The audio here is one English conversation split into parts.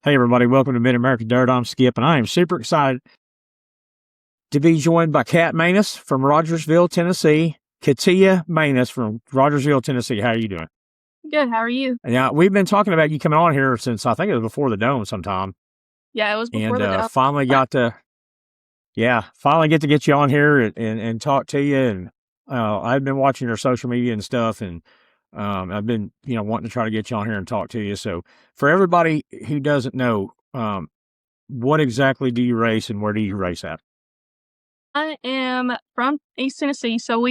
Hey, everybody. Welcome to Mid-America Dirt. I'm Skip, and I am super excited to be joined by Kat Manus from Rogersville, Tennessee. Kateea Manis from Rogersville, Tennessee. How are you doing? Good. How are you? Yeah, we've been talking about you coming on here since I think it was before the Dome sometime, Yeah, it was before and the dome. finally get to get you on here and talk to you. And I've been watching your social media and stuff, and I've been wanting to try to get you on here and talk to you. So for everybody who doesn't know, what exactly do you race and where do you race at? I am from East Tennessee, so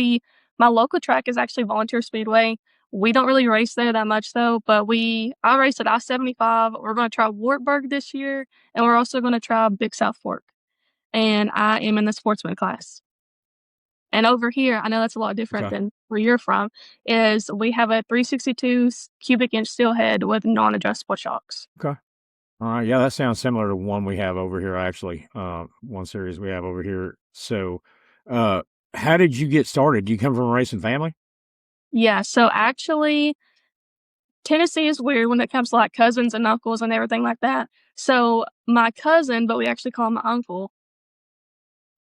my local track is actually Volunteer Speedway. We don't really race there that much though, but I race at I-75. We're going to try Wartburg this year, and we're also going to try Big South Fork. And I am in the sportsman class. And over here, I know that's a lot different Okay. than where you're from, is we have a 362 cubic inch steel head with non-adjustable shocks. Okay. All right. Yeah, that sounds similar to one we have over here, actually. One series we have over here. So, uh, how did you get started? Do you come from a racing family? Yeah, so actually, Tennessee is weird when it comes to like cousins and uncles and everything like that. So my cousin, but we actually call him my uncle,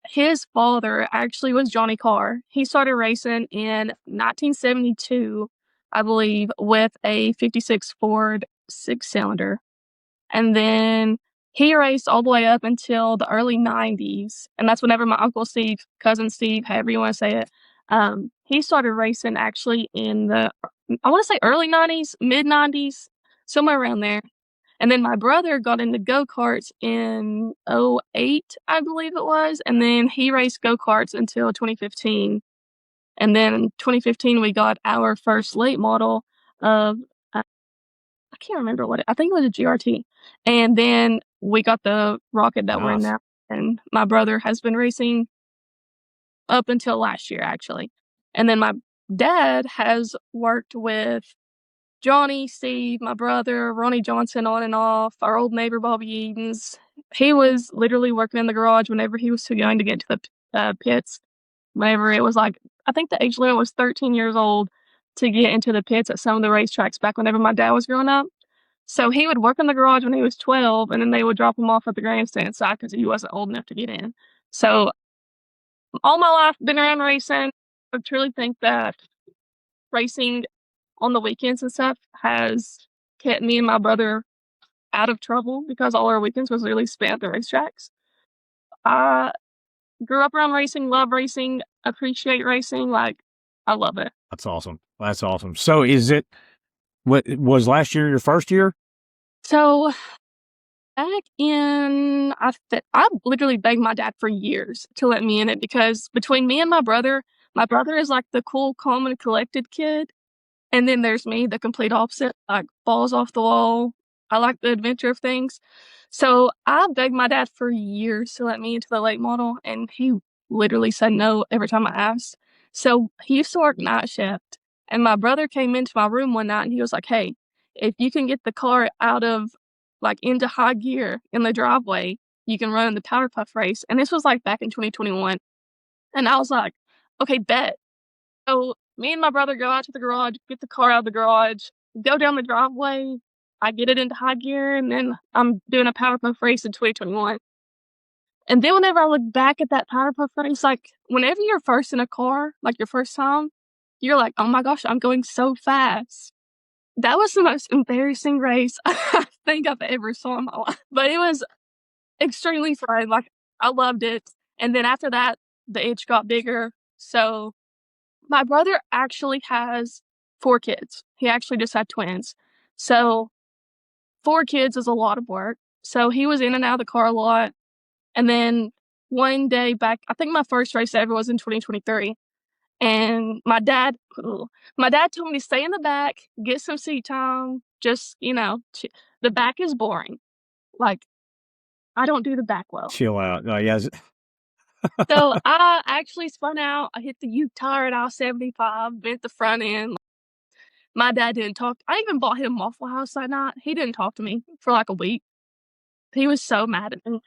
his father actually was Johnny Carr. He started racing in 1972, I believe, with a 56 Ford 6-cylinder. And then he raced all the way up until the early 90s. And that's whenever my uncle Steve, cousin Steve, however you want to say it, he started racing actually in I want to say early 90s, mid 90s, somewhere around there. And then my brother got into go-karts in '08, I believe it was. And then he raced go-karts until 2015. And then in 2015, we got our first late model of I can't remember I think it was a GRT. And then we got the rocket that we're in Nice. now. And my brother has been racing up until last year, actually. And then my dad has worked with Johnny, Steve, my brother, Ronnie Johnson on and off, our old neighbor Bobby Edens. He was literally working in the garage whenever he was too young to get to the pits. Whenever it was like, I think the age limit was 13 years old to get into the pits at some of the racetracks back whenever my dad was growing up. So he would work in the garage when he was 12, and then they would drop him off at the grandstand side because he wasn't old enough to get in. So all my life, been around racing. I truly think that racing on the weekends and stuff has kept me and my brother out of trouble because all our weekends was really spent at the racetracks. I grew up around racing, love racing, appreciate racing. Like, I love it. That's awesome. That's awesome. So, what was last year your first year? So back in, I literally begged my dad for years to let me in it because between me and my brother is like the cool, calm, and collected kid. And then there's me, the complete opposite, like balls off the wall. I like the adventure of things. So I begged my dad for years to let me into the late model, and he literally said no every time I asked. So he used to work night shift, and my brother came into my room one night and he was like, "Hey, if you can get the car out of like into high gear in the driveway, you can run in the Powder Puff race." And this was like back in 2021. And I was like, "Okay, bet." So me and my brother go out to the garage, get the car out of the garage, go down the driveway. I get it into high gear, and then I'm doing a Powder Puff race in 2021. And then whenever I look back at that Powder Puff race, like whenever you're first in a car, like your first time, you're like, "Oh my gosh, I'm going so fast." That was the most embarrassing race I think I've ever saw in my life. But it was extremely fun. Like, I loved it. And then after that, the itch got bigger. So my brother actually has 4 kids. He actually just had twins. So 4 kids is a lot of work. So he was in and out of the car a lot. And then one day back, I think my first race ever was in 2023. And my dad told me to stay in the back, get some seat time. Just, the back is boring. Like, I don't do the back well. Chill out. Yeah. So I actually spun out. I hit the U tire at I-75, bent the front end. My dad didn't talk. I even bought him Waffle House that night. He didn't talk to me for like a week. He was so mad at me.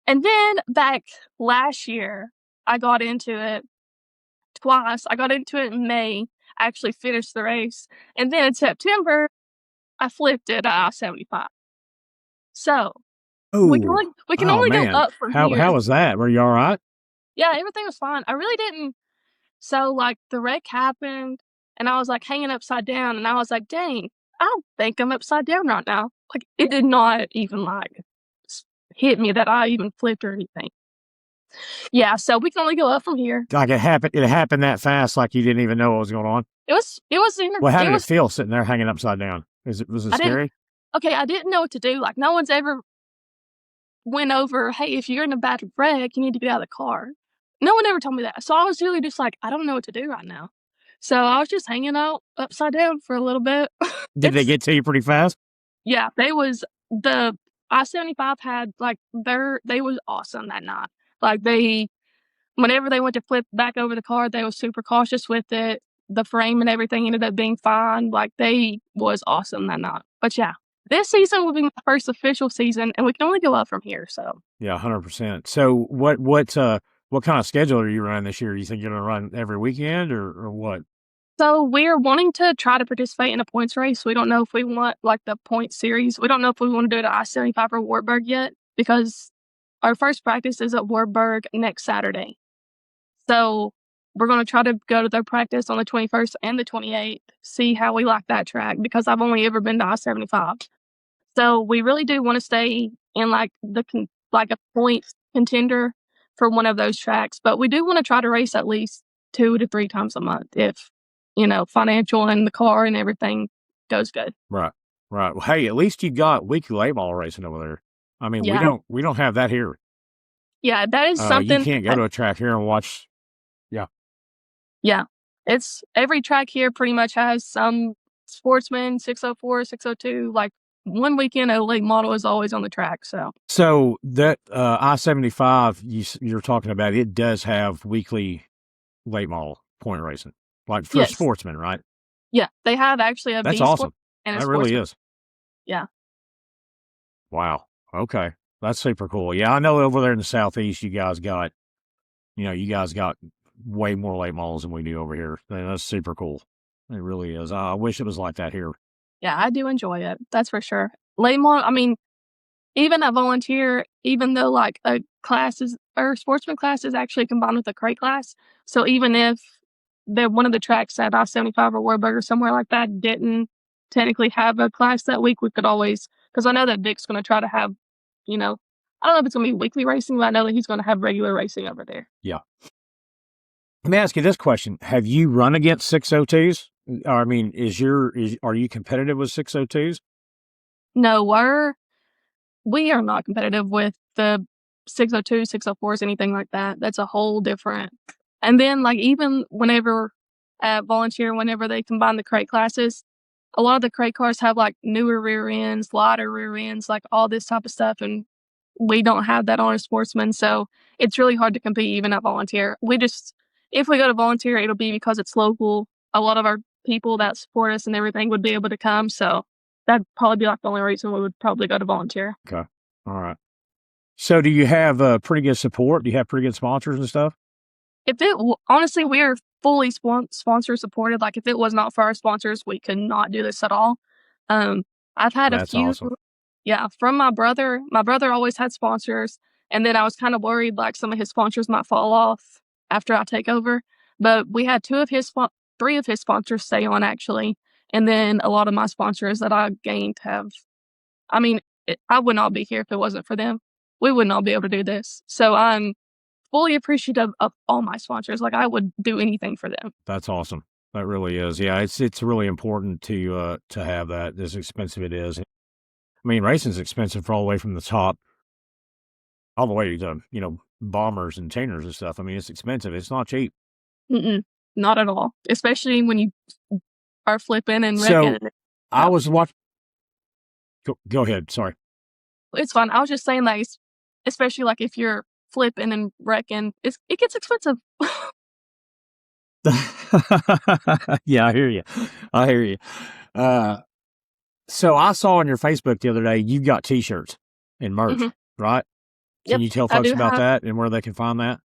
And then back last year, I got into it twice. I got into it in May, actually finished the race. And then in September, I flipped it at I-75. So we can Oh, only go man. up from here. How was that? Were you all right? Yeah, everything was fine. I really didn't. So like the wreck happened, and I was like hanging upside down, and I was like, dang, I don't think I'm upside down right now. Like it did not even like hit me that I even flipped or anything. Yeah, so we can only go up from here. Like it happened that fast, like you didn't even know what was going on? Well, how did it feel sitting there hanging upside down? Was it scary? I didn't know what to do. Like no one's ever went over, hey, if you're in a bad wreck, you need to get out of the car. No one ever told me that. So I was really just like, I don't know what to do right now. So I was just hanging out upside down for a little bit. Did they get to you pretty fast? Yeah, the I-75 had like they was awesome that night. Like whenever they went to flip back over the car, they was super cautious with it. The frame and everything ended up being fine. Like they was awesome that night. But yeah, this season will be my first official season, and we can only go up from here. So yeah, 100%. So what kind of schedule are you running this year? You think you're gonna run every weekend or what? So we're wanting to try to participate in a points race. We don't know if we want like the point series. We don't know if we want to do it at I-75 or Wartburg yet because our first practice is at Wartburg next Saturday. So we're going to try to go to their practice on the 21st and the 28th, see how we like that track because I've only ever been to I-75. So we really do want to stay in like like a points contender for one of those tracks, but we do want to try to race at least 2 to 3 times a month if, financial and the car and everything goes good. Right. Right. Well, hey, at least you got weekly late model racing over there. I mean, Yeah. we don't have that here. Yeah, that is You something. can't go to a track here and watch. Yeah. Yeah. It's every track here pretty much has some sportsman, 604, 602, like one weekend a late model is always on the track. So that I-75 you're talking about, it does have weekly late model point racing, like for yes. sportsmen, right? Yeah, they have actually a That's B awesome. and a That really sportsman. is. Yeah. Wow. Okay. That's super cool. Yeah, I know over there in the Southeast, you guys got way more late models than we do over here. That's super cool. It really is. I wish it was like that here. Yeah, I do enjoy it. That's for sure. Late model, I mean, even at volunteer, even though like a class or sportsman class is actually combined with a crate class. So even if one of the tracks at I-75 or Warburg or somewhere like that didn't technically have a class that week, we could always, because I know that Dick's going to try to have, I don't know if it's going to be weekly racing, but I know that he's going to have regular racing over there. Yeah. Let me ask you this question. Have you run against 602s? I mean, are you competitive with 602s? No, we are not competitive with the 602, 604s, anything like that. That's a whole different. And then, like, even whenever at volunteer, whenever they combine the crate classes, a lot of the crate cars have like newer rear ends, lighter rear ends, like all this type of stuff. And we don't have that on a sportsman. So it's really hard to compete even at volunteer. If we go to volunteer, it'll be because it's local. A lot of our people that support us and everything would be able to come. So that'd probably be like the only reason we would probably go to volunteer. Okay. All right. So do you have pretty good support? Do you have pretty good sponsors and stuff? Honestly, we are fully sponsor supported. Like if it was not for our sponsors, we could not do this at all. I've had That's a few, awesome. yeah, from my brother. My brother always had sponsors, and then I was kind of worried like some of his sponsors might fall off after I take over. But we had 3 of his sponsors stay on actually, and then a lot of my sponsors that I gained have. I mean, I would not be here if it wasn't for them. We would not be able to do this. So I'm fully appreciative of all my sponsors. Like I would do anything for them. That's awesome. That really is. Yeah, it's really important to have that, as expensive it is. I mean, racing's expensive all the way from the top, all the way to, bombers and chainers and stuff. I mean, it's expensive. It's not cheap. Not at all. Especially when you are flipping and wrecking. So I was watching. Go ahead. Sorry. It's fun. I was just saying like, especially like if you're flipping and wrecking, it gets expensive. Yeah, I hear you. So I saw on your Facebook the other day, you've got t-shirts and merch, right? Can you tell folks about that and where they can find that?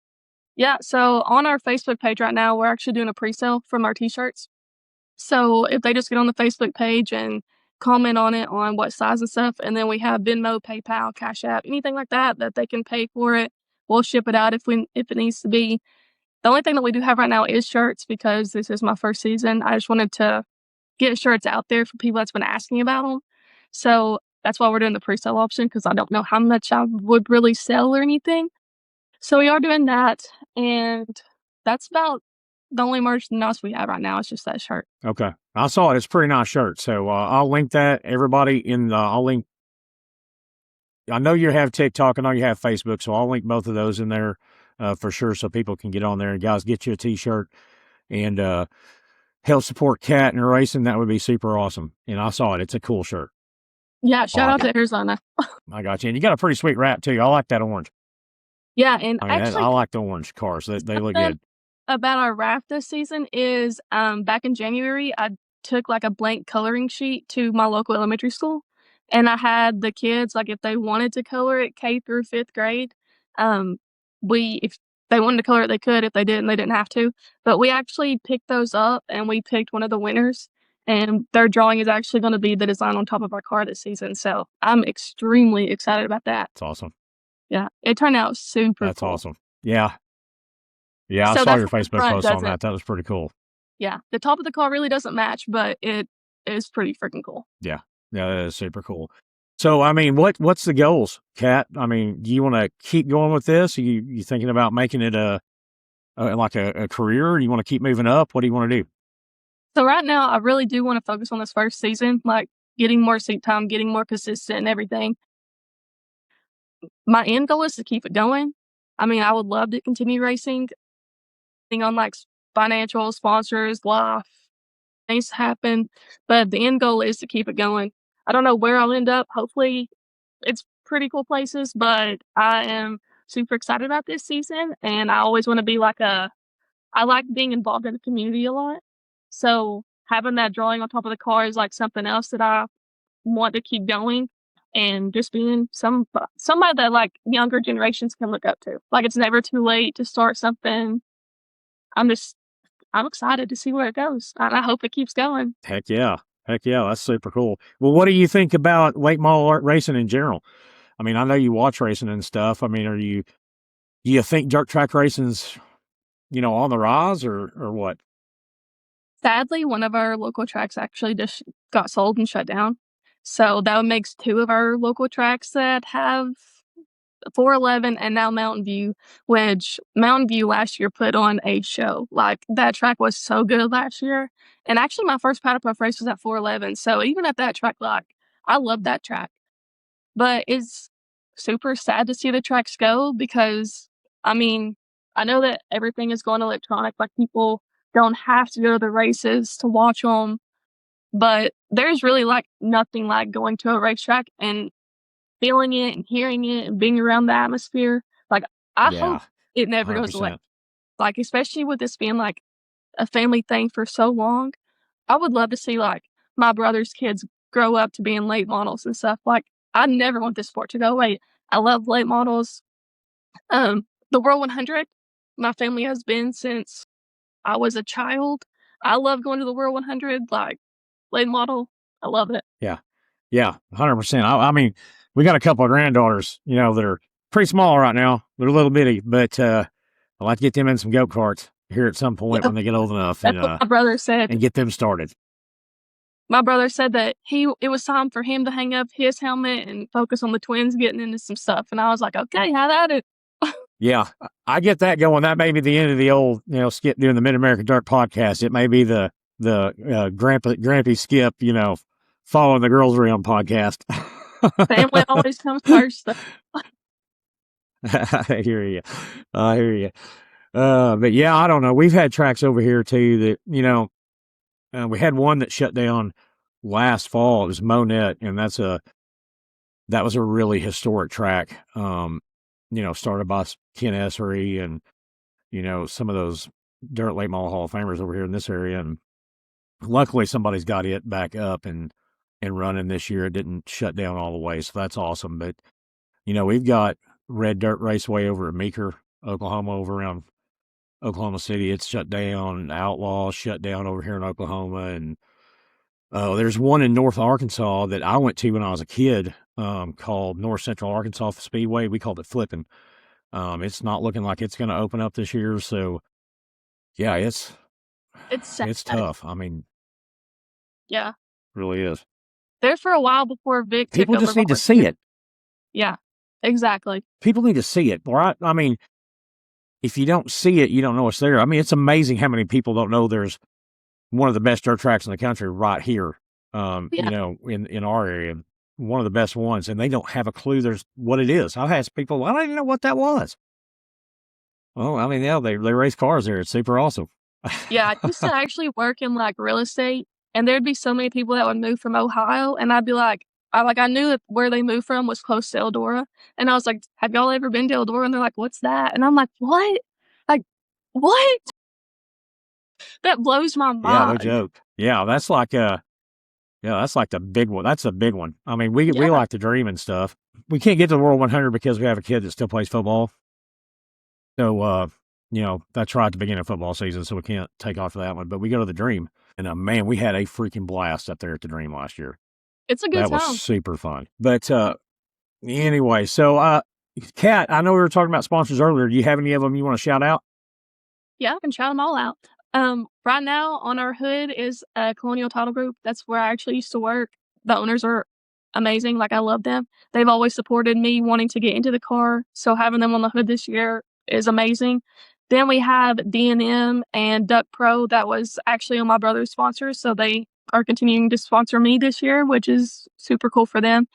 Yeah. So on our Facebook page right now, we're actually doing a pre-sale from our t-shirts. So if they just get on the Facebook page and comment on it, on what size and stuff, and then we have Venmo, PayPal, Cash App, anything like that they can pay for it. We'll ship it out if it needs to be. The only thing that we do have right now is shirts because this is my first season. I just wanted to get shirts out there for people that's been asking about them. So that's why we're doing the pre-sale option because I don't know how much I would really sell or anything. So we are doing that, and that's about the only merchandise we have right now. It's just that shirt. Okay. I saw it. It's a pretty nice shirt. So I'll link that. Everybody I'll link. I know you have TikTok. I know you have Facebook. So I'll link both of those in there for sure so people can get on there. And guys, get you a t-shirt and help support Kat and her racing. That would be super awesome. And I saw it. It's a cool shirt. Yeah, shout out to Arizona. I got you. And you got a pretty sweet wrap too. I like that orange. Yeah, and I mean, actually, I like the orange cars. They look good. About our wrap this season is back in January, I took like a blank coloring sheet to my local elementary school, and I had the kids, like, if they wanted to color it K through 5th grade, if they wanted to color it, they could. If they didn't, they didn't have to. But we actually picked those up, and we picked one of the winners, and their drawing is actually going to be the design on top of our car this season. So I'm extremely excited about that. That's awesome. Yeah, it turned out super That's cool. awesome. Yeah. Yeah, So I saw that's your what the Facebook front post on doesn't. that. That was pretty cool. Yeah, the top of the car really doesn't match, but it is pretty freaking cool. Yeah, that is super cool. So, I mean, what's the goals, Kat? I mean, do you want to keep going with this? Are you thinking about making it a career? Or you want to keep moving up? What do you want to do? So right now, I really do want to focus on this first season, like getting more seat time, getting more consistent and everything. My end goal is to keep it going. I mean, I would love to continue racing, on like financial sponsors, life, things happen, but the end goal is to keep it going. I don't know where I'll end up. Hopefully, it's pretty cool places, but I am super excited about this season, and I always want to be I like being involved in the community a lot. So having that drawing on top of the car is like something else that I want to keep going, and just being somebody that like younger generations can look up to. Like, it's never too late to start something. I'm excited to see where it goes, and I hope it keeps going. Heck yeah. That's super cool. Well, what do you think about late model racing in general? I mean, I know you watch racing and stuff. I mean, do you think dirt track racing's, on the rise or what? Sadly, one of our local tracks actually just got sold and shut down. So that makes 2 of our local tracks that have 411 and now Mountain View, which Mountain View last year put on a show. Like, that track was so good last year. And actually, my first Powder Puff race was at 411. So even at that track, like, I love that track. But it's super sad to see the tracks go because, I mean, I know that everything is going electronic. Like, people don't have to go to the races to watch them. But there's really like nothing like going to a racetrack and feeling it and hearing it and being around the atmosphere. Like, I hope it never goes away. Like, especially with this being like a family thing for so long, I would love to see like my brother's kids grow up to being late models and stuff. Like, I never want this sport to go away. I love late models. The World 100, my family has been since I was a child. I love going to the World 100, like, late model. I love it. Yeah. 100%. I mean, we got a couple of granddaughters, that are pretty small right now. They're a little bitty, but I'd like to get them in some go-karts here at some point when they get old enough. That's what my brother said. And get them started. My brother said that it was time for him to hang up his helmet and focus on the twins getting into some stuff. And I was like, okay, have at it. Yeah, I get that going. That may be the end of the old, Skip doing the Mid-American Dirt podcast. It may be the Grampy Skip, following the Girls Around podcast. Family always comes first. I hear you. But yeah, I don't know. We've had tracks over here too that, we had one that shut down last fall. It was Monette, and that was a really historic track. Started by Ken Essery and, some of those dirt late model Hall of Famers over here in this area. And luckily somebody's got it back up and running this year. It didn't shut down all the way. So that's awesome. But, we've got Red Dirt Raceway over at Meeker, Oklahoma, over around Oklahoma City. It's shut down. Outlaw shut down over here in Oklahoma. And Oh, there's one in North Arkansas that I went to when I was a kid, called North Central Arkansas Speedway. We called it flipping. It's not looking like it's going to open up this year. So yeah, It's sad. it's tough. I mean, Yeah. really is. There for a while before Vic took People over just need to see it. Yeah, exactly. People need to see it, right? I mean, if you don't see it, you don't know it's there. I mean, it's amazing how many people don't know there's one of the best dirt tracks in the country right here. Yeah. You know, in our area, one of the best ones, and they don't have a clue there's what it is. I've asked people, I don't even know what that was. Well, I mean, yeah, they race cars there. It's super awesome. Yeah, I used to actually work in, like, real estate, and there'd be so many people that would move from Ohio, and I'd be like I knew that where they moved from was close to Eldora, and I was like, "Have y'all ever been to Eldora?" And they're like, "What's that?" And I'm like, "What? Like, what?" That blows my Yeah, no mind. joke. Yeah, that's like the big one. That's a big one. I mean, we Yeah. like to dream and stuff. We can't get to the World 100 because we have a kid that still plays football. So, you know, that's right at the beginning of football season, so we can't take off for that one. But we go to the Dream, and man, we had a freaking blast up there at the Dream last year. It's a good That was time. super fun. But anyway, so Kat, I know we were talking about sponsors earlier. Do you have any of them you want to shout out? Yeah, I can shout them all out. Right now on our hood is Colonial Title Group. That's where I actually used to work. The owners are amazing. Like, I love them. They've always supported me wanting to get into the car, so having them on the hood this year is amazing. Then we have D&M and Duck Pro. That was actually on my brother's sponsors, so they are continuing to sponsor me this year, which is super cool for them.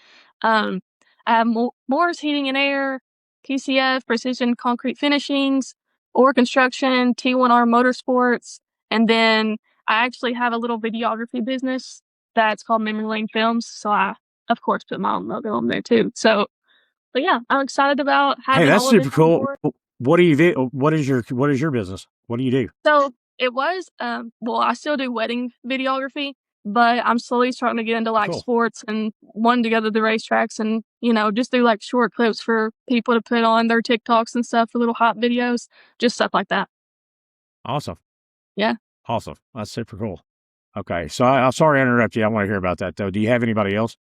I have Moore's Heating and Air, PCF, Precision Concrete Finishings, Or Construction, T1R Motorsports, and then I actually have a little videography business that's called Memory Lane Films, so I, of course, put my own logo on there too. So, but yeah, I'm excited about Hey, having that's all of this super on cool. board. What do you do? What is your business? What do you do? So it was, well, I still do wedding videography, but I'm slowly starting to get into like Cool. sports and wanting to go to the racetracks and, you know, just do like short clips for people to put on their TikToks and stuff for little hot videos, just stuff like that. Awesome. Yeah. Awesome. That's super cool. Okay. So I'm sorry to interrupt you. I want to hear about that though. Do you have anybody else?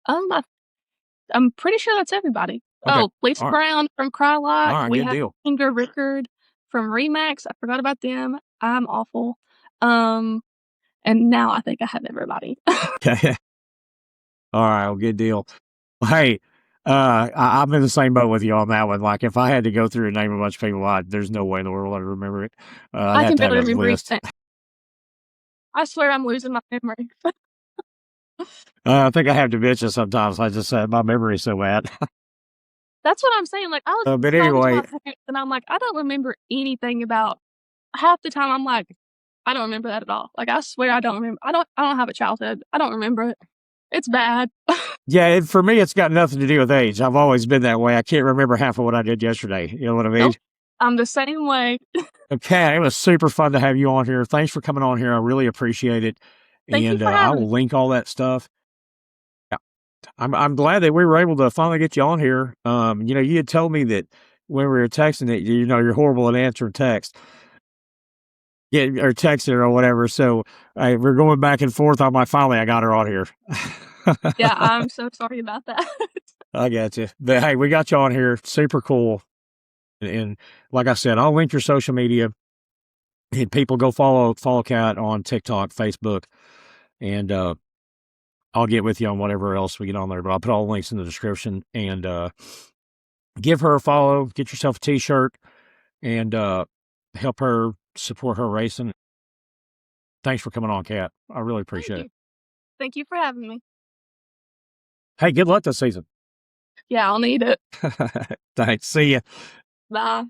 I'm pretty sure that's everybody. Okay. Oh, Lisa All right. Brown from Crylock. All right. We Good have deal. Finger Rickard from Remax. I forgot about them. I'm awful. And now I think I have everybody. Okay. All right. Well, good deal. Hey, I'm in the same boat with you on that one. Like, if I had to go through and name a bunch of people, there's no way in the world I'd remember it. I'd I have can to have barely a remember list. anything. I swear I'm losing my memory. I think I have dementia sometimes. I just my memory's so bad. That's what I'm saying. Like, I was But talking to anyway, my parents, and I'm like, I don't remember anything about. Half the time, I'm like, I don't remember that at all. Like, I swear I don't remember. I don't have a childhood. I don't remember it. It's bad. yeah, for me, it's got nothing to do with age. I've always been that way. I can't remember half of what I did yesterday. You know what I mean? Nope. I'm the same way. Okay, it was super fun to have you on here. Thanks for coming on here. I really appreciate it. Thank you And for I having will me. link all that stuff. Yeah. I'm glad that we were able to finally get you on here. You know, you had told me that when we were texting that, you know, you're horrible at answering text. Yeah, or texting or whatever. So we're going back and forth on my finally I got her on here. Yeah, I'm so sorry about that. I got you. But hey, we got you on here. Super cool. And like I said, I'll link your social media. And people go follow Kat on TikTok, Facebook, and I'll get with you on whatever else we get on there. But I'll put all the links in the description and give her a follow. Get yourself a T-shirt and help her support her racing. Thanks for coming on, Kat. I really appreciate it. Thank you for having me. Hey, good luck this season. Yeah, I'll need it. Thanks. See ya. Bye.